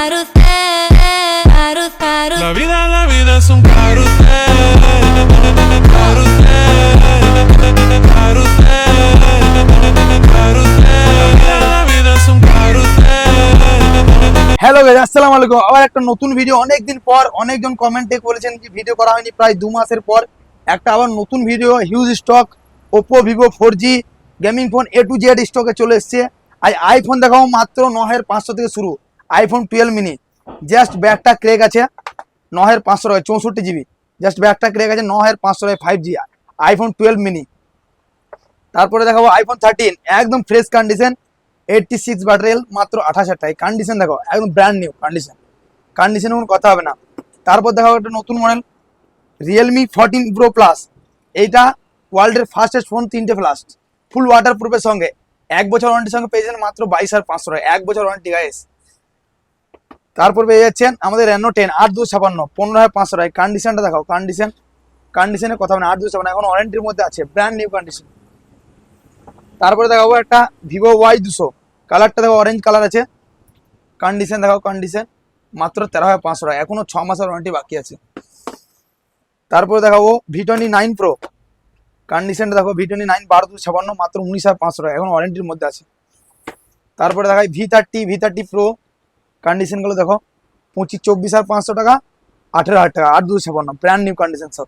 La vida es un carrusel, carrusel, carrusel, carrusel. La vida es un carrusel. Hello guys, আসসালামু আলাইকুম। আবার একটা নতুন ভিডিও। অনেকদিন পর অনেকজন কমেন্টে বলেছেন যে ভিডিও করা হয়নি, প্রায় 2 মাসের পর একটা আবার নতুন video. Huge stock Oppo Vivo 4G gaming phone A to Z স্টকে চলে এসছে। আর আইফোন দেখাবো মাত্র 9500 থেকে শুরু। আইফোন 12 মিনি, জাস্ট ব্যাগটা ক্রেক আছে 9500 টাকায়, 64GB। জাস্ট ব্যাগটা ক্রেক আছে 9500 টাকায়, 5G আইফোন 12 মিনি। তারপরে দেখাবো আইফোন 13 একদম ফ্রেশ কন্ডিশন, 86 ব্যাটারিয়াল, মাত্র 28,000 টাকায়। কন্ডিশন দেখো একদম ব্র্যান্ড নিউ কন্ডিশন, কন্ডিশনে কোনো কথা হবে না। তারপর দেখাবো একটা নতুন মডেল রিয়েলমি 14 প্রো প্লাস। এইটা ওয়ার্ল্ডের ফাস্টেস্ট ফোন, 3টে ফ্লাশ, ফুল ওয়াটার প্রুফের সঙ্গে 1 বছর ওয়ারেন্টির সঙ্গে পেয়েছেন মাত্র 22,500 টাকা, 1 বছর ওয়ারেন্টি গাইস। তারপর পেয়ে যাচ্ছেন আমাদের রেনো 10 8256, 15,500 টাকায়। কন্ডিশনটা দেখাও, কন্ডিশনের কথা মানে 8256 এখন ওয়ারেন্টির মধ্যে আছে, ব্র্যান্ড নিউ কন্ডিশন। তারপরে দেখাবো একটা ভিভো Y200, কালারটা দেখো অরেঞ্জ কালার আছে। কন্ডিশন দেখাও, কন্ডিশন মাত্র 13,500 টাকা, এখনো 6 মাসের ওয়ারেন্টি বাকি আছে। তারপরে দেখাবো V29 প্রো, কন্ডিশনটা দেখো V29 12,256, মাত্র 19,500 টাকা, এখন ওয়ারেন্টির মধ্যে আছে। তারপরে দেখাই V30 প্রো, কন্ডিশনগুলো দেখো 24,500 টাকা, 18,000 টাকা, 8,256, ব্র্যান্ড নিউ কন্ডিশন সব।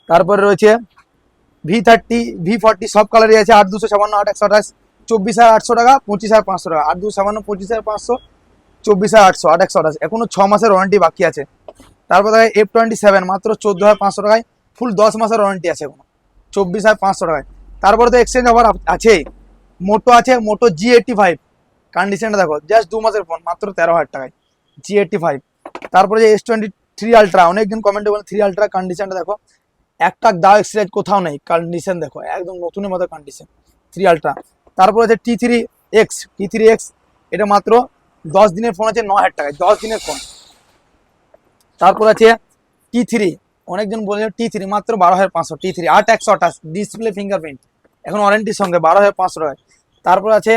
তারপরে রয়েছে V40 সব কালারই আছে, 8,256, 8,128, 24,800 টাকা, 25,500 টাকা, 8,256, 25,500, 24,800, 8,128, এখনো 6 মাসের ওয়ারেন্টি বাকি আছে। তারপর দেখা F27 মাত্র 14,500 টাকায়, ফুল 10 মাসের ওয়ারেন্টি আছে এখনো, 24,500 টাকায়। তারপরে তো এক্সচেঞ্জ অফার আছে, মোটো আছে, মোটো G85, কন্ডিশনটা দেখো জাস্ট 2 মাসের ফোন, মাত্র 13,000 টাকায় G85। তারপরে যে S23 আলট্রা, অনেকদিন কমেন্টে বলেন 3 আলট্রা, কন্ডিশনটা দেখো একটা দাও এক্সচেঞ্জ কোথাও নেই, কন্ডিশন দেখো একদম নতুনের মতো কন্ডিশন 3 আলট্রা। তারপরে আছে T3X, এটা মাত্র 10 দিনের ফোন আছে 9,000 টাকায়, 10 দিনের ফোন। তারপর আছে T3, অনেকজন বলে T3 মাত্র 12,500, T3 8,128, ডিসপ্লে ফিঙ্গারপ্রিন্ট, এখন ওয়ারেন্টির সঙ্গে 12,500 টাকায়। তারপর আছে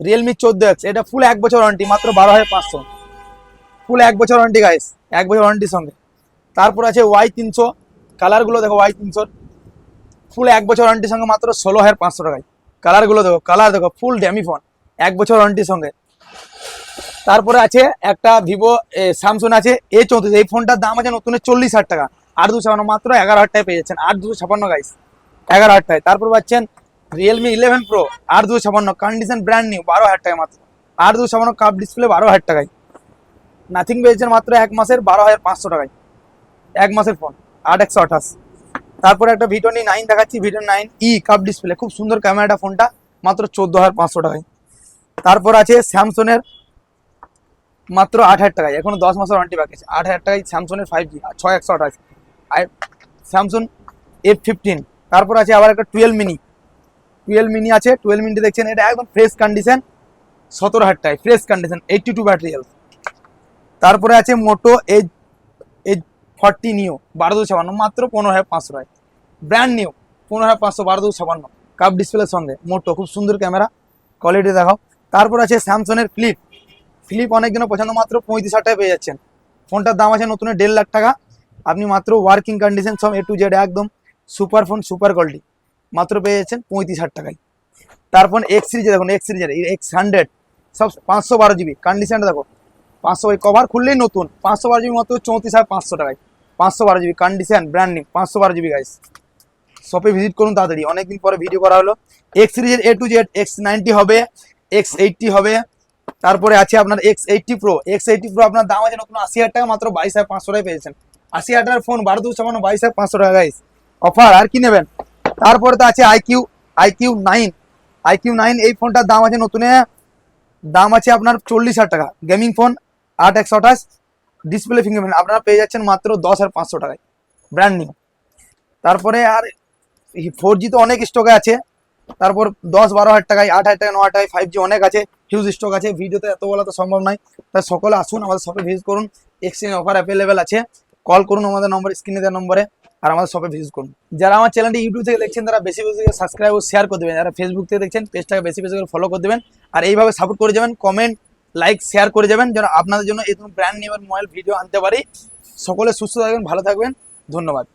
রিয়েলমি 14X, এটা ফুল 1 বছর ওয়ারেন্টি, মাত্র 12,500, ফুল 1 বছর ওয়ারেন্টি গাইস, 1 বছর ওয়ারেন্টির সঙ্গে। তারপর আছে Y300, কালারগুলো দেখো Y300 ফুল 1 বছর ওয়ারেন্টির সঙ্গে, মাত্র 16,500 টাকায়। কালারগুলো দেখো, কালার দেখো ফুল ড্যামি ফোন, 1 বছর ওয়ারেন্টির সঙ্গে। তারপরে আছে একটা ভিভো স্যামসুং আছে A34, এই ফোনটার দাম আছে নতুন 40,000 টাকা, 8,256, মাত্র 11,000 টাকায় পেয়ে যাচ্ছেন, 8,256 গাইস, 11,000 টাকায়। তারপর পাচ্ছেন Realme 11 pro 8,256, condition brand new, 12,000 টাকায় মাত্র, 8,256 কাপ ডিসপ্লে, 12,000 টাকায়। নাথিং পেয়েছেন মাত্র 1 মাসের 12,500 টাকায়, 1 মাসের ফোন, 8,128। তারপরে একটা V29 দেখাচ্ছি, V29E কাপ ডিসপ্লে, খুব সুন্দর ক্যামেরাটা ফোনটা, মাত্র 14,500 টাকায়। তারপর আছে স্যামসংয়ের মাত্র 8,000 টাকায়, এখনো 10 মাসের ওয়ারেন্টি বাকি আছে, 8,000 টাকায় স্যামসংয়ের 5G 6,128, আর স্যামসং F15। তারপর আছে আবার একটা 12 মিনি আছে, 12 মিনিটে দেখছেন, এটা একদম ফ্রেশ কন্ডিশন, 17,000 টাকায়, ফ্রেশ কন্ডিশন, 82 ব্যাটারি হেলথ। তারপরে আছে মোটো H40 নিও 12,256, মাত্র 15,500 টাকায়, ব্র্যান্ড নিউ, 15,500, 12,256 কাপ ডিসপ্লের সঙ্গে, মোটো, খুব সুন্দর ক্যামেরা কোয়ালিটি দেখাও। তারপর আছে স্যামসংয়ের ফ্লিপ, অনেকজনের পছন্দ, মাত্র 35,000 টাকায় পেয়ে যাচ্ছেন। ফোনটার দাম আছে নতুন 1.5 লাখ টাকা, আপনি মাত্র ওয়ার্কিং কন্ডিশন সব A to Z একদম সুপার ফোন, সুপার কোয়ালিটি, মাত্র পেয়ে যাচ্ছেন 35,000 টাকায়। তারপর এক্স সিরিজে দেখুন, X100 সব 512GB, কন্ডিশনটা দেখো 500, কভার খুললেই নতুন, 512GB মাত্র 34,500 টাকায়, 512GB condition, brand new, 512GB guys. শপে ভিজিট করুন তাড়াতাড়ি, অনেকদিন পরে ভিডিও করা হলো। এক্স সিরিজের A to Z X90 হবে, X80 হবে। তারপরে আছে আপনার X80 প্রো, আপনার দাম আছে নতুন 80,000 টাকা, মাত্র 22,500 টাকায় পেয়েছেন। 80,000 টাকার ফোন 12,256, 22,500 টাকা গাইস, অফার, আর কি নেবেন। তারপরে তো আছে iQ9, এই ফোনটার দাম আছে নতুনে, দাম আছে আপনার 40,000 টাকা, গেমিং ফোন, 8,128, ডিসপ্লে ফিঙ্গারপ্রিন্ট, আপনারা পেয়ে যাচ্ছেন মাত্র 10,500 টাকায়, ব্র্যান্ড নিউ। তারপরে আর 4G তো অনেক স্টকে আছে, তারপর 10-12,000 টাকায়, 8,000 টাকা, 9,000 টাকায় 5G অনেক আছে, হিউজ স্টক আছে, ভিডিওতে এত বলা তো সম্ভব নয়। তাই সকলে আসুন, আমাদের শপে ভিজিট করুন, এক্সচেঞ্জ অফার অ্যাভেলেবেল আছে, কল করুন আমাদের নম্বর, স্ক্রিনে দেওয়া নম্বরে, আর আমাদের শপে ভিজিট করুন। যারা আমার চ্যানেলটি ইউটিউব থেকে দেখছেন তারা বেশি বেশি সাবস্ক্রাইব ও শেয়ার করে দেবেন, যারা ফেসবুক থেকে দেখছেন পেজটাকে বেশি বেশি করে ফলো করে দেবেন, আর এইভাবে সাপোর্ট করে যাবেন, কমেন্ট লাইক শেয়ার করে যাবেন, যেন আপনাদের জন্য এরকম ব্র্যান্ড নিউ মোবাইল ভিডিও আনতে পারি। সকলে সুস্থ থাকবেন, ভালো থাকবেন, ধন্যবাদ।